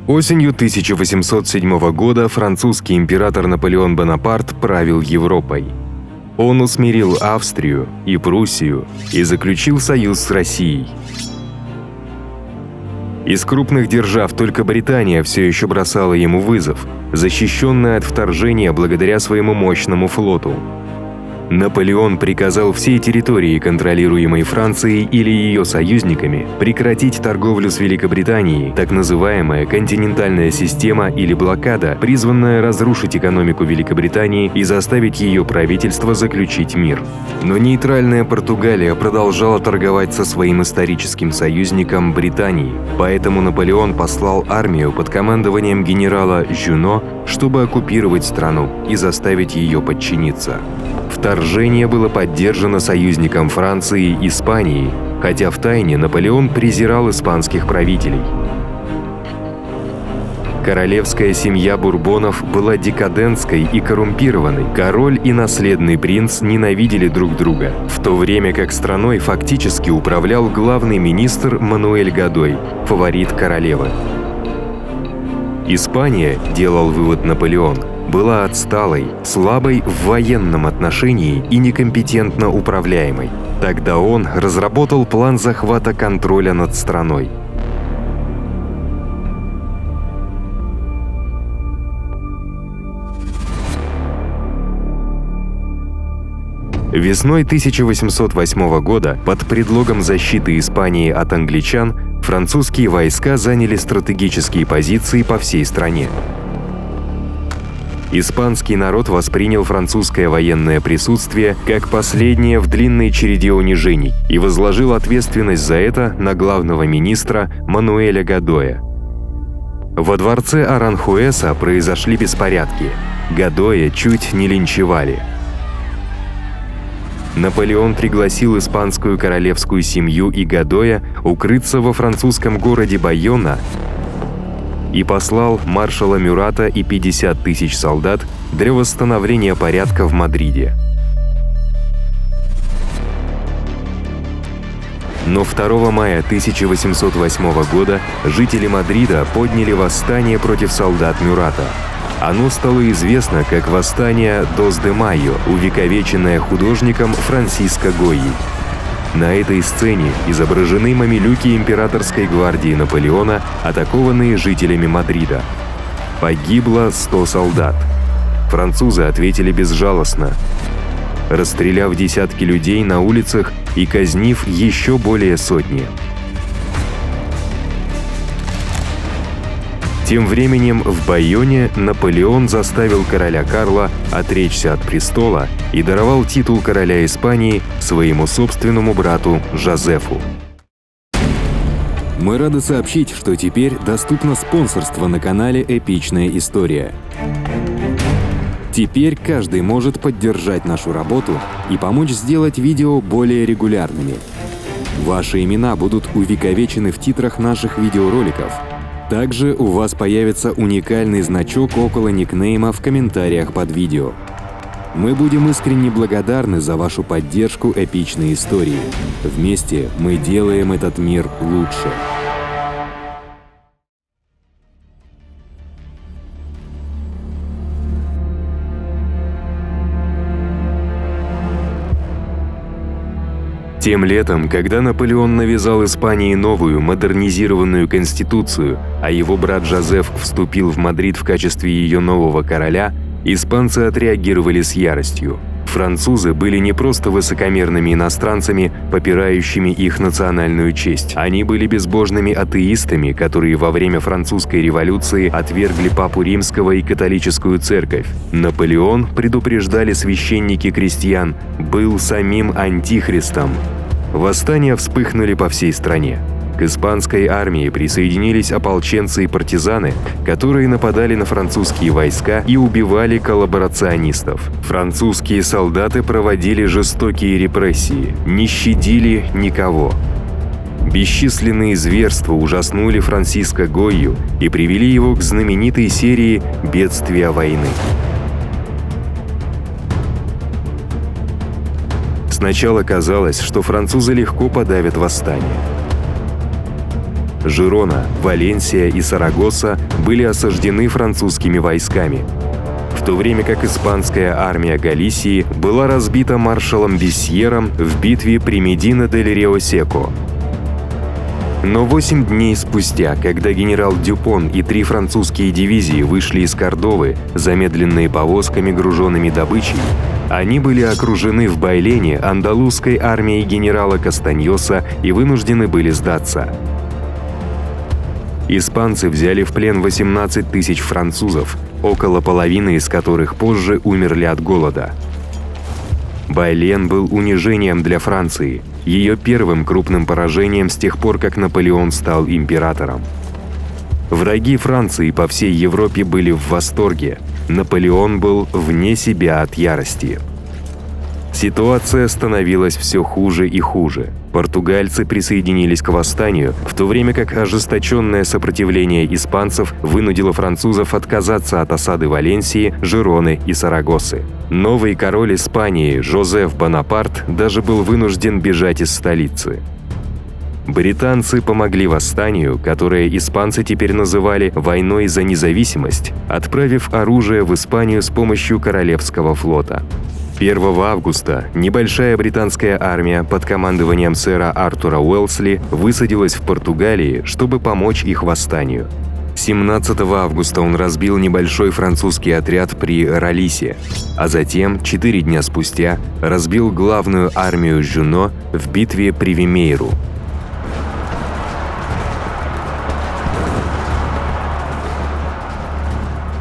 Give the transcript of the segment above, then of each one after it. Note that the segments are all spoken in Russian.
Осенью 1807 года французский император Наполеон Бонапарт правил Европой. Он усмирил Австрию и Пруссию и заключил союз с Россией. Из крупных держав только Британия все еще бросала ему вызов, защищенная от вторжения благодаря своему мощному флоту. Наполеон приказал всей территории, контролируемой Францией или ее союзниками, прекратить торговлю с Великобританией, так называемая континентальная система или блокада, призванная разрушить экономику Великобритании и заставить ее правительство заключить мир. Но нейтральная Португалия продолжала торговать со своим историческим союзником Британией, поэтому Наполеон послал армию под командованием генерала Жюно, чтобы оккупировать страну и заставить ее подчиниться. Вторжение было поддержано союзником Франции и Испанией, хотя втайне Наполеон презирал испанских правителей. Королевская семья Бурбонов была декадентской и коррумпированной. Король и наследный принц ненавидели друг друга, в то время как страной фактически управлял главный министр Мануэль Годой, фаворит королевы. Испания, делал вывод Наполеон, была отсталой, слабой в военном отношении и некомпетентно управляемой. Тогда он разработал план захвата контроля над страной. Весной 1808 года под предлогом защиты Испании от англичан французские войска заняли стратегические позиции по всей стране. Испанский народ воспринял французское военное присутствие как последнее в длинной череде унижений и возложил ответственность за это на главного министра Мануэля Годоя. Во дворце Аранхуэса произошли беспорядки. Годоя чуть не линчевали. Наполеон пригласил испанскую королевскую семью и Годоя укрыться во французском городе Байона и послал маршала Мюрата и 50 тысяч солдат для восстановления порядка в Мадриде. Но 2 мая 1808 года жители Мадрида подняли восстание против солдат Мюрата. Оно стало известно как восстание Дос де Майо, увековеченное художником Франсиско Гойи. На этой сцене изображены мамилюки императорской гвардии Наполеона, атакованные жителями Мадрида. Погибло 100 солдат. Французы ответили безжалостно, расстреляв десятки людей на улицах и казнив еще более сотни. Тем временем в Байоне Наполеон заставил короля Карла отречься от престола и даровал титул короля Испании своему собственному брату Жозефу. Мы рады сообщить, что теперь доступно спонсорство на канале «Эпичная история». Теперь каждый может поддержать нашу работу и помочь сделать видео более регулярными. Ваши имена будут увековечены в титрах наших видеороликов. Также у вас появится уникальный значок около никнейма в комментариях под видео. Мы будем искренне благодарны за вашу поддержку эпичной истории. Вместе мы делаем этот мир лучше. Тем летом, когда Наполеон навязал Испании новую, модернизированную конституцию, а его брат Жозеф вступил в Мадрид в качестве ее нового короля, испанцы отреагировали с яростью. Французы были не просто высокомерными иностранцами, попирающими их национальную честь. Они были безбожными атеистами, которые во время французской революции отвергли Папу Римского и католическую церковь. Наполеон, предупреждали священники крестьян, был самим антихристом. Восстания вспыхнули по всей стране. К испанской армии присоединились ополченцы и партизаны, которые нападали на французские войска и убивали коллаборационистов. Французские солдаты проводили жестокие репрессии, не щадили никого. Бесчисленные зверства ужаснули Франсиско Гойю и привели его к знаменитой серии «Бедствия войны». Сначала казалось, что французы легко подавят восстание. Жирона, Валенсия и Сарагоса были осаждены французскими войсками, в то время как испанская армия Галисии была разбита маршалом Бесьером в битве при Медино-дель-Риосеко. Но 8 дней спустя, когда генерал Дюпон и 3 французские дивизии вышли из Кордовы, замедленные повозками, груженными добычей, они были окружены в Байлене андалузской армией генерала Кастаньоса и вынуждены были сдаться. Испанцы взяли в плен 18 тысяч французов, около половины из которых позже умерли от голода. Байлен был унижением для Франции, ее первым крупным поражением с тех пор, как Наполеон стал императором. Враги Франции по всей Европе были в восторге. Наполеон был вне себя от ярости. Ситуация становилась все хуже и хуже. Португальцы присоединились к восстанию, в то время как ожесточенное сопротивление испанцев вынудило французов отказаться от осады Валенсии, Жироны и Сарагосы. Новый король Испании Жозеф Бонапарт даже был вынужден бежать из столицы. Британцы помогли восстанию, которое испанцы теперь называли «войной за независимость», отправив оружие в Испанию с помощью Королевского флота. 1 августа небольшая британская армия под командованием сэра Артура Уэлсли высадилась в Португалии, чтобы помочь их восстанию. 17 августа он разбил небольшой французский отряд при Ролисе, а затем, 4 дня спустя, разбил главную армию Жюно в битве при Вимейру.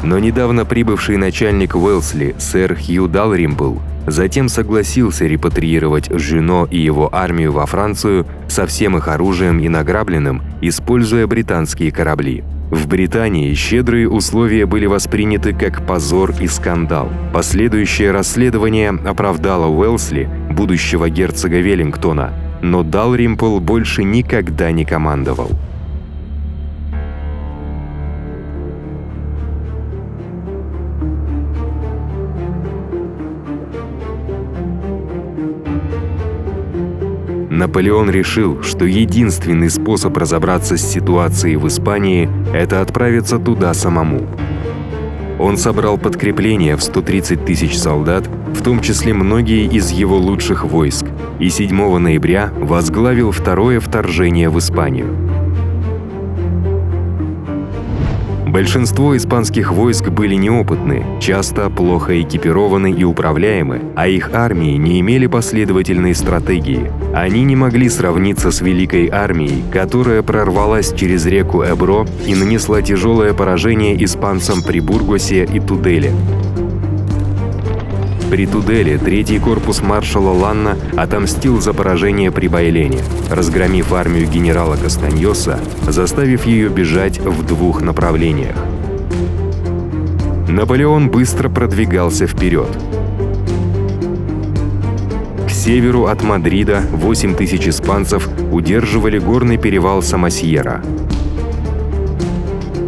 Но недавно прибывший начальник Уэлсли, сэр Хью Далримпл, затем согласился репатриировать Жюно и его армию во Францию со всем их оружием и награбленным, используя британские корабли. В Британии щедрые условия были восприняты как позор и скандал. Последующее расследование оправдало Уэлсли, будущего герцога Веллингтона, но Далримпл больше никогда не командовал. Наполеон решил, что единственный способ разобраться с ситуацией в Испании – это отправиться туда самому. Он собрал подкрепление в 130 тысяч солдат, в том числе многие из его лучших войск, и 7 ноября возглавил второе вторжение в Испанию. Большинство испанских войск были неопытны, часто плохо экипированы и управляемы, а их армии не имели последовательной стратегии. Они не могли сравниться с Великой армией, которая прорвалась через реку Эбро и нанесла тяжелое поражение испанцам при Бургосе и Туделе. При Туделе 3-й корпус маршала Ланна отомстил за поражение при Байлене, разгромив армию генерала Кастаньоса, заставив ее бежать в 2 направлениях. Наполеон быстро продвигался вперед. К северу от Мадрида 8 тысяч испанцев удерживали горный перевал Самосьера.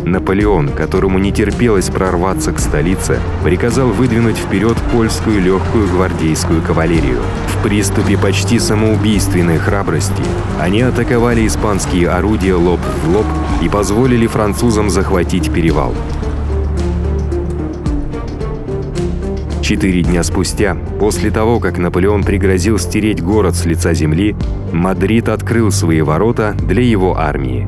Наполеон, которому не терпелось прорваться к столице, приказал выдвинуть вперед польскую легкую гвардейскую кавалерию. В приступе почти самоубийственной храбрости они атаковали испанские орудия лоб в лоб и позволили французам захватить перевал. 4 дня спустя, после того, как Наполеон пригрозил стереть город с лица земли, Мадрид открыл свои ворота для его армии.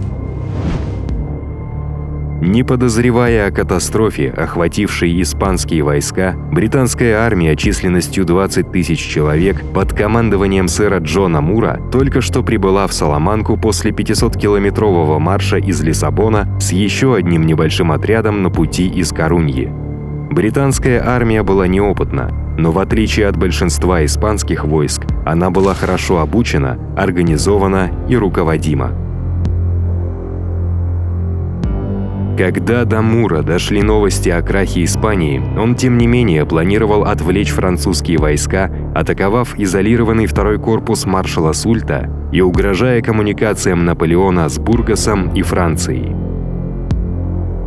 Не подозревая о катастрофе, охватившей испанские войска, британская армия численностью 20 тысяч человек под командованием сэра Джона Мура только что прибыла в Саламанку после 500-километрового марша из Лиссабона с еще одним небольшим отрядом на пути из Коруньи. Британская армия была неопытна, но в отличие от большинства испанских войск, она была хорошо обучена, организована и руководима. Когда до Мура дошли новости о крахе Испании, он, тем не менее, планировал отвлечь французские войска, атаковав изолированный 2-й корпус маршала Сульта и угрожая коммуникациям Наполеона с Бургосом и Францией.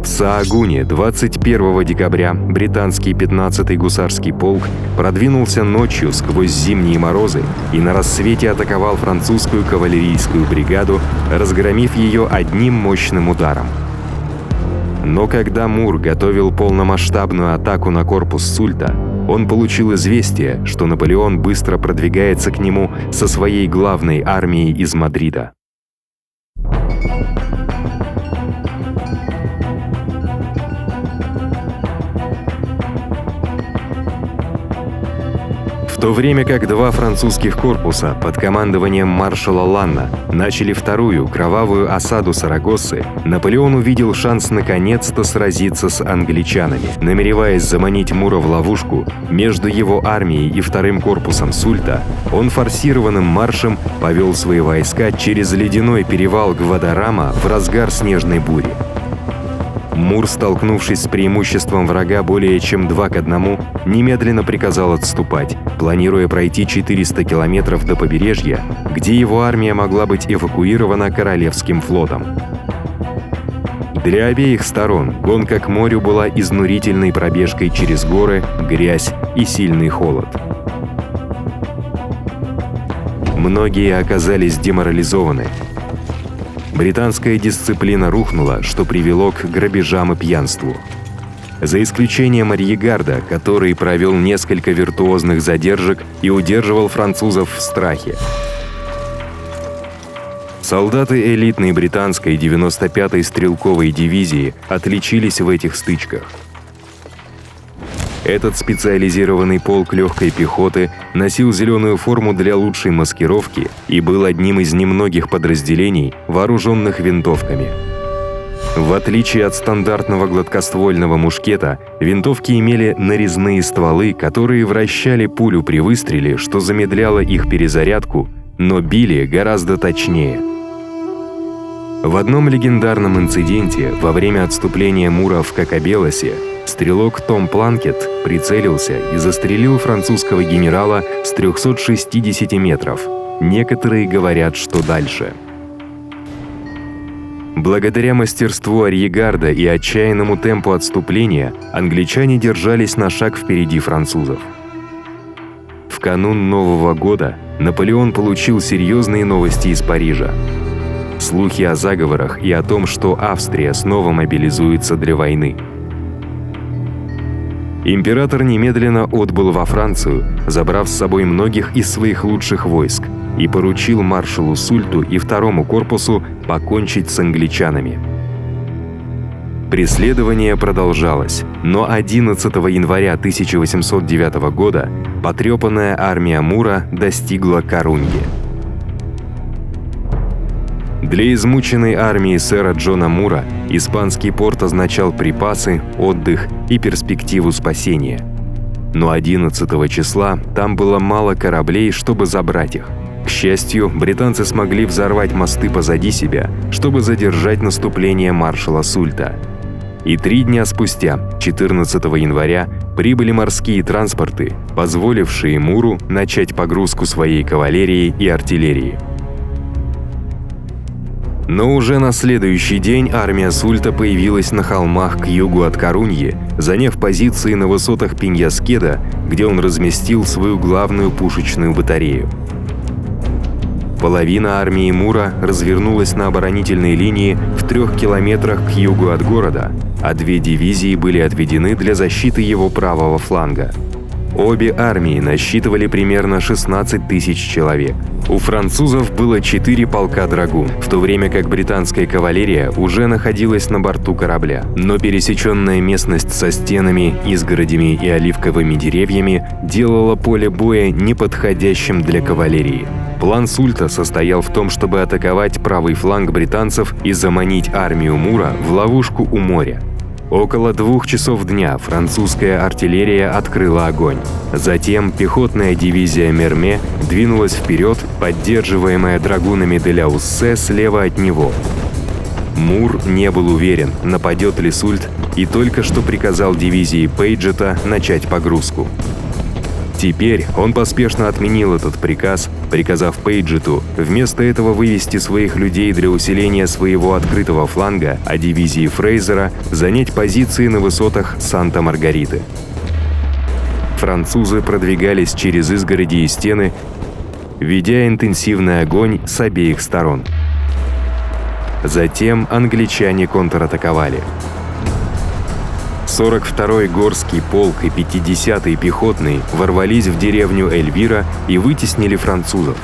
В Саагуне 21 декабря британский 15-й гусарский полк продвинулся ночью сквозь зимние морозы и на рассвете атаковал французскую кавалерийскую бригаду, разгромив ее одним мощным ударом. Но когда Мур готовил полномасштабную атаку на корпус Сульта, он получил известие, что Наполеон быстро продвигается к нему со своей главной армией из Мадрида. В то время как два французских корпуса под командованием маршала Ланна начали вторую кровавую осаду Сарагоссы, Наполеон увидел шанс наконец-то сразиться с англичанами. Намереваясь заманить Мура в ловушку между его армией и вторым корпусом Сульта, он форсированным маршем повел свои войска через ледяной перевал Гвадарама в разгар снежной бури. Мур, столкнувшись с преимуществом врага более чем 2-1, немедленно приказал отступать, планируя пройти 400 километров до побережья, где его армия могла быть эвакуирована Королевским флотом. Для обеих сторон гонка к морю была изнурительной пробежкой через горы, грязь и сильный холод. Многие оказались деморализованы. Британская дисциплина рухнула, что привело к грабежам и пьянству. За исключением арьегарда, который провел несколько виртуозных задержек и удерживал французов в страхе. Солдаты элитной британской 95-й стрелковой дивизии отличились в этих стычках. Этот специализированный полк легкой пехоты носил зеленую форму для лучшей маскировки и был одним из немногих подразделений, вооруженных винтовками. В отличие от стандартного гладкоствольного мушкета, винтовки имели нарезные стволы, которые вращали пулю при выстреле, что замедляло их перезарядку, но били гораздо точнее. В одном легендарном инциденте во время отступления Мура в Кокабелосе стрелок Том Планкет прицелился и застрелил французского генерала с 360 метров. Некоторые говорят, что дальше. Благодаря мастерству арьегарда и отчаянному темпу отступления англичане держались на шаг впереди французов. В канун Нового года Наполеон получил серьезные новости из Парижа. Слухи о заговорах и о том, что Австрия снова мобилизуется для войны. Император немедленно отбыл во Францию, забрав с собой многих из своих лучших войск, и поручил маршалу Сульту и второму корпусу покончить с англичанами. Преследование продолжалось, но 11 января 1809 года потрепанная армия Мура достигла Коруньи. Для измученной армии сэра Джона Мура испанский порт означал припасы, отдых и перспективу спасения. Но 11 числа там было мало кораблей, чтобы забрать их. К счастью, британцы смогли взорвать мосты позади себя, чтобы задержать наступление маршала Сульта. И 3 дня спустя, 14 января, прибыли морские транспорты, позволившие Муру начать погрузку своей кавалерии и артиллерии. Но уже на следующий день армия Сульта появилась на холмах к югу от Коруньи, заняв позиции на высотах Пиньяскеда, где он разместил свою главную пушечную батарею. Половина армии Мура развернулась на оборонительной линии в 3 километрах к югу от города, а 2 дивизии были отведены для защиты его правого фланга. Обе армии насчитывали примерно 16 тысяч человек. У французов было 4 полка драгун, в то время как британская кавалерия уже находилась на борту корабля. Но пересеченная местность со стенами, изгородями и оливковыми деревьями делала поле боя неподходящим для кавалерии. План Сульта состоял в том, чтобы атаковать правый фланг британцев и заманить армию Мура в ловушку у моря. Около 2 часов дня французская артиллерия открыла огонь. Затем пехотная дивизия Мерме двинулась вперед, поддерживаемая драгунами де ля Уссе слева от него. Мур не был уверен, нападет ли Сульт, и только что приказал дивизии Пейджета начать погрузку. Теперь он поспешно отменил этот приказ, приказав Пейджету вместо этого вывести своих людей для усиления своего открытого фланга, а дивизии Фрейзера занять позиции на высотах Санта-Маргариты. Французы продвигались через изгороди и стены, ведя интенсивный огонь с обеих сторон. Затем англичане контратаковали. 42-й горский полк и 50-й пехотный ворвались в деревню Эльвира и вытеснили французов.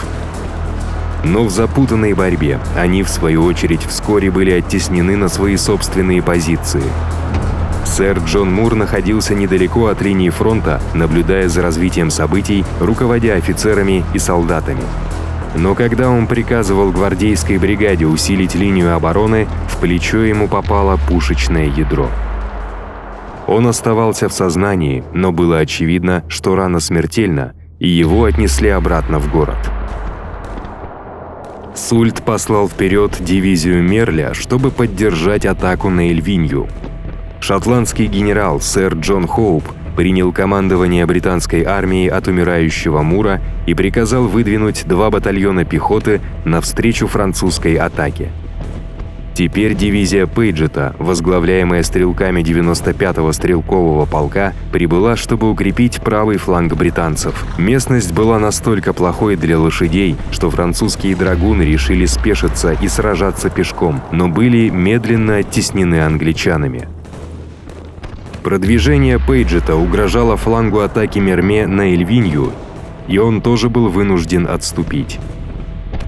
Но в запутанной борьбе они, в свою очередь, вскоре были оттеснены на свои собственные позиции. Сэр Джон Мур находился недалеко от линии фронта, наблюдая за развитием событий, руководя офицерами и солдатами. Но когда он приказывал гвардейской бригаде усилить линию обороны, в плечо ему попало пушечное ядро. Он оставался в сознании, но было очевидно, что рана смертельна, и его отнесли обратно в город. Сульт послал вперед дивизию Мерля, чтобы поддержать атаку на Эльвинью. Шотландский генерал сэр Джон Хоуп принял командование британской армией от умирающего Мура и приказал выдвинуть 2 батальона пехоты навстречу французской атаке. Теперь дивизия Пейджета, возглавляемая стрелками 95-го стрелкового полка, прибыла, чтобы укрепить правый фланг британцев. Местность была настолько плохой для лошадей, что французские драгуны решили спешиться и сражаться пешком, но были медленно оттеснены англичанами. Продвижение Пейджета угрожало флангу атаки Мерме на Эльвинью, и он тоже был вынужден отступить.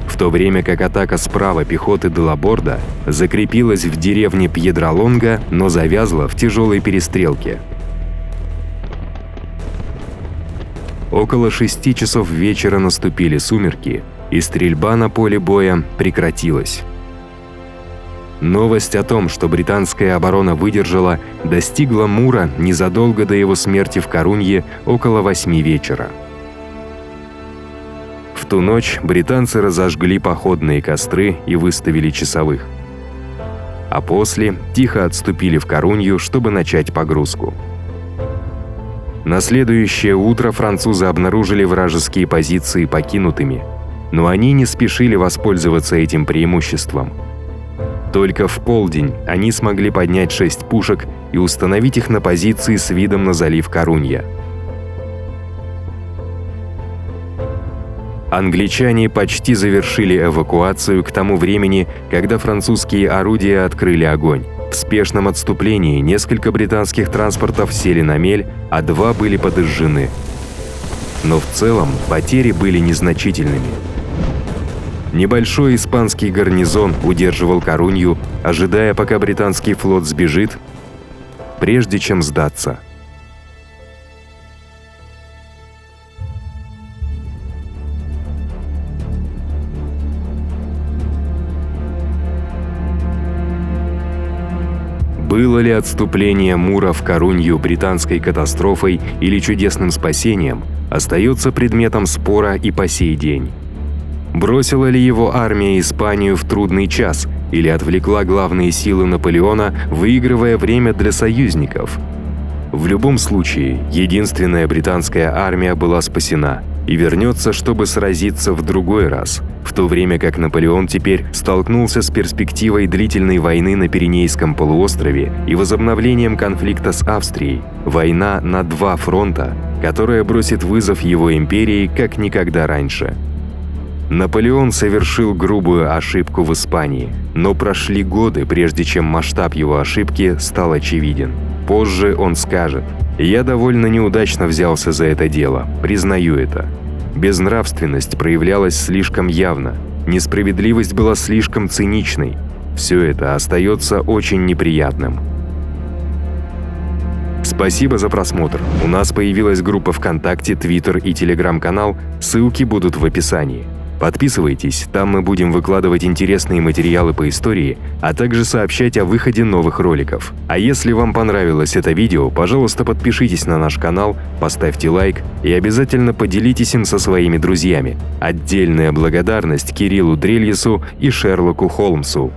В то время как атака справа пехоты де Лаборда закрепилась в деревне Пьедралонга, но завязла в тяжелой перестрелке. Около 6 часов вечера наступили сумерки, и стрельба на поле боя прекратилась. Новость о том, что британская оборона выдержала, достигла Мура незадолго до его смерти в Корунье около 8 вечера. В ту ночь британцы разожгли походные костры и выставили часовых. А после тихо отступили в Корунью, чтобы начать погрузку. На следующее утро французы обнаружили вражеские позиции покинутыми, но они не спешили воспользоваться этим преимуществом. Только в полдень они смогли поднять 6 пушек и установить их на позиции с видом на залив Корунья. Англичане почти завершили эвакуацию к тому времени, когда французские орудия открыли огонь. В спешном отступлении несколько британских транспортов сели на мель, а 2 были подожжены. Но в целом потери были незначительными. Небольшой испанский гарнизон удерживал Корунью, ожидая, пока британский флот сбежит, прежде чем сдаться. Было ли отступление Мура в Корунью британской катастрофой или чудесным спасением, остается предметом спора и по сей день. Бросила ли его армия Испанию в трудный час или отвлекла главные силы Наполеона, выигрывая время для союзников? В любом случае, единственная британская армия была спасена и вернется, чтобы сразиться в другой раз, в то время как Наполеон теперь столкнулся с перспективой длительной войны на Пиренейском полуострове и возобновлением конфликта с Австрией. Война на 2 фронта, которая бросит вызов его империи как никогда раньше. Наполеон совершил грубую ошибку в Испании, но прошли годы, прежде чем масштаб его ошибки стал очевиден. Позже он скажет: «Я довольно неудачно взялся за это дело, признаю это. Безнравственность проявлялась слишком явно, несправедливость была слишком циничной. Все это остается очень неприятным». Спасибо за просмотр. У нас появилась группа ВКонтакте, Твиттер и Телеграм-канал, ссылки будут в описании. Подписывайтесь, там мы будем выкладывать интересные материалы по истории, а также сообщать о выходе новых роликов. А если вам понравилось это видео, пожалуйста, подпишитесь на наш канал, поставьте лайк и обязательно поделитесь им со своими друзьями. Отдельная благодарность Кириллу Дрельесу и Шерлоку Холмсу.